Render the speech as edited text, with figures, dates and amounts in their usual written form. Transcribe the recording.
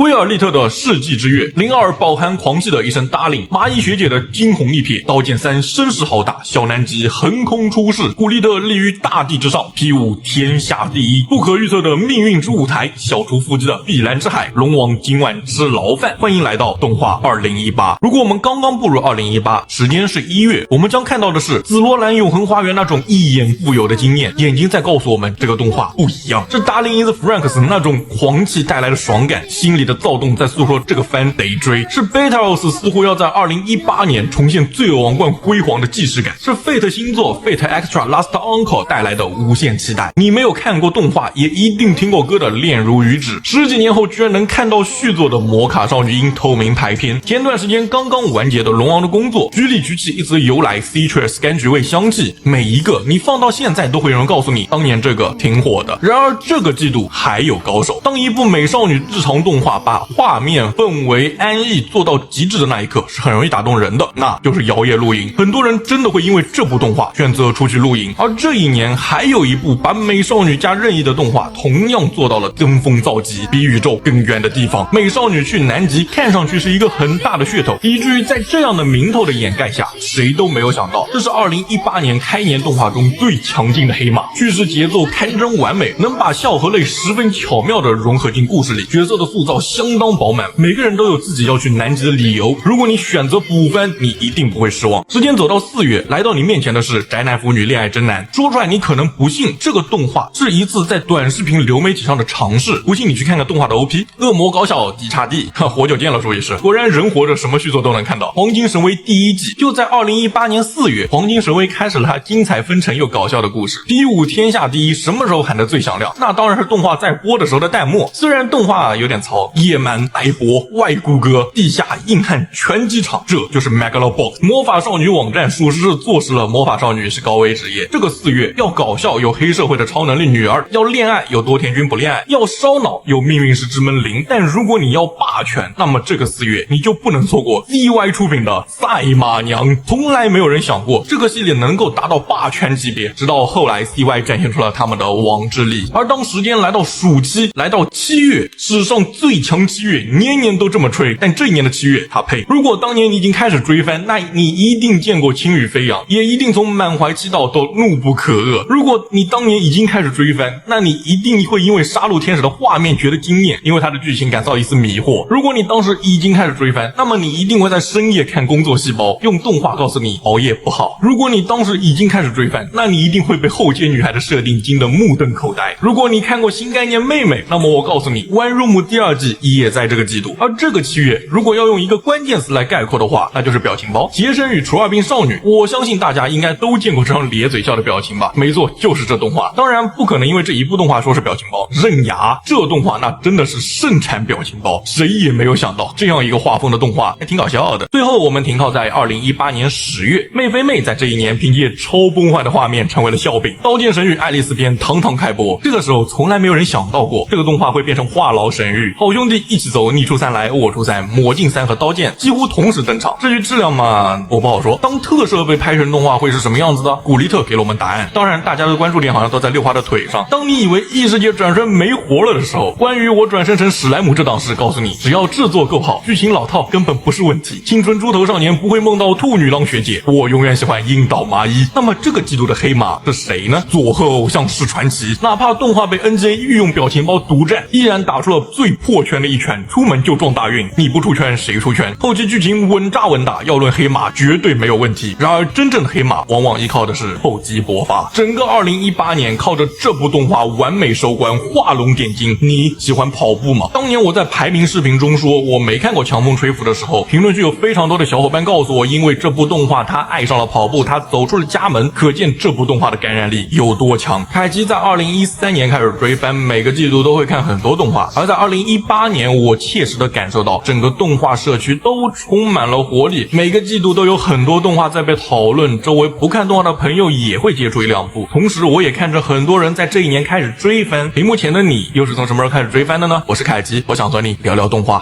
威尔利特的世纪之月，02饱含狂气的一声答令，麻衣学姐的惊鸿一瞥，刀剑3声势浩大，小南极横空出世，古力特立于大地之上，P5天下第一，不可预测的命运之舞台，消除腹肌的碧蓝之海，龙王今晚吃牢饭。欢迎来到动画2018。如果我们刚刚步入2018，时间是1月，我们将看到的是紫罗兰永恒花园那种一眼富有的惊艳，眼睛在告诉我们这个动画不一样，是达令 is Franks 那种狂气带来的爽感，心里的躁动在诉说这个番得追，是 Betaros 似乎要在2018年重现罪恶王冠辉煌的既视感，是 Fate 新作 Fate Extra Last Encore 带来的无限期待。你没有看过动画，也一定听过歌的恋如雨止，十几年后居然能看到续作的魔卡少女樱透明排片，前段时间刚刚完结的龙王的工作，局里局气一直由来 Citrus 柑橘味香气，每一个你放到现在都会有人告诉你当年这个挺火的。然而这个季度还有高手，当一部美少女日常动画把画面、氛围、安逸做到极致的那一刻，是很容易打动人的，那就是摇曳露营。很多人真的会因为这部动画选择出去露营。而这一年还有一部把美少女加任意的动画同样做到了登峰造极，比宇宙更远的地方。美少女去南极看上去是一个很大的噱头，以至于在这样的名头的掩盖下，谁都没有想到这是2018年开年动画中最强劲的黑马，叙事节奏堪称完美，能把笑和泪十分巧妙地融合进故事里，角色的塑造相当饱满，每个人都有自己要去南极的理由。如果你选择补番，你一定不会失望。时间走到4月，来到你面前的是宅男腐女恋爱真男。说出来你可能不信，这个动画是一次在短视频流媒体上的尝试，不信你去看看动画的 OP， 恶魔高校 D 叉 D， 活久见了，说一是果然人活着什么续作都能看到。黄金神威第1季就在2018年4月，黄金神威开始了他精彩纷呈又搞笑的故事。P5天下第一什么时候喊得最响亮？那当然是动画在播的时候的弹幕。虽然动画有点糙，野蛮呆薄外骨骼，地下硬汉拳击场，这就是 Megalobox 魔法少女网站，属实是坐实了魔法少女是高危职业。这个4月要搞笑有黑社会的超能力女儿，要恋爱有多田君不恋爱，要烧脑有命运石之门0。但如果你要霸权，那么这个4月你就不能错过 ZY 出品的赛马娘。从来没有人想过这个系列能够达到霸权级别，直到后来 CY 展现出了他们的王之力。而当时间来到暑期，来到7月，史上最强7月，年年都这么吹，但这一年的7月他配。如果当年你已经开始追番，那你一定见过轻羽飞扬，也一定从满怀期待到怒不可遏。如果你当年已经开始追番，那你一定会因为杀戮天使的画面觉得惊艳，因为它的剧情感到一丝迷惑。如果你当时已经开始追番，那么你一定会在深夜看工作细胞，用动画告诉你熬夜不好。如果你当时已经开始追番，那你一定会被后街女孩的设定惊得目瞪口呆。如果你看过新概念妹妹，那么我告诉你，One Room 第2季也在这个季度。而这个7月，如果要用一个关键词来概括的话，那就是表情包。杰森与除二病少女，我相信大家应该都见过这张咧嘴笑的表情吧？没错，就是这动画。当然不可能因为这一部动画说是表情包，刃牙这动画那真的是盛产表情包，谁也没有想到这样一个画风的动画还挺搞笑的。最后我们停靠在2018年10月，妹飞妹在这一年凭借超崩坏的画面成为了笑柄。刀剑神域爱丽丝篇堂堂开播，这个时候从来没有人想到过这个动画会变成话痨神域，好兄弟一起走，你出3来我出3，魔镜3和刀剑几乎同时登场。至于质量嘛，我不好说，当特摄被拍成动画会是什么样子的？古力特给了我们答案。当然大家的关注点好像都在六花的腿上。当你以为异世界转身没活了的时候，关于我转身成史莱姆这档事告诉你，只要制作够好，剧情老套根本不是问题。青春猪头少年不会梦到兔女郎学姐，我永远喜欢樱岛麻衣。那么这个季度的黑马是谁呢？佐贺偶像是传奇，哪怕动画被 NGA 御用表情包独占，依然打出了最破圈的一拳，出门就撞大运，你不出圈谁出圈？后期剧情稳扎稳打，要论黑马绝对没有问题。然而真正的黑马往往依靠的是厚积薄发。整个2018年靠着这部动画完美收官，画龙点睛。你喜欢跑步吗？当年我在排名视频中说我没看过强风吹拂的时候，评论区有非常多的小伙伴告诉我，因为这部动画他爱上了跑步，他走出了家门，可见这部动画的感染力有多强。凯基在2013年开始追番，每个季度都会看很多动画，而在2018年我切实的感受到整个动画社区都充满了活力，每个季度都有很多动画在被讨论，周围不看动画的朋友也会接触1、2部。同时我也看着很多人在这一年开始追番，屏幕前的你又是从什么时候开始追番的呢？我是凯基，我想和你聊聊动画。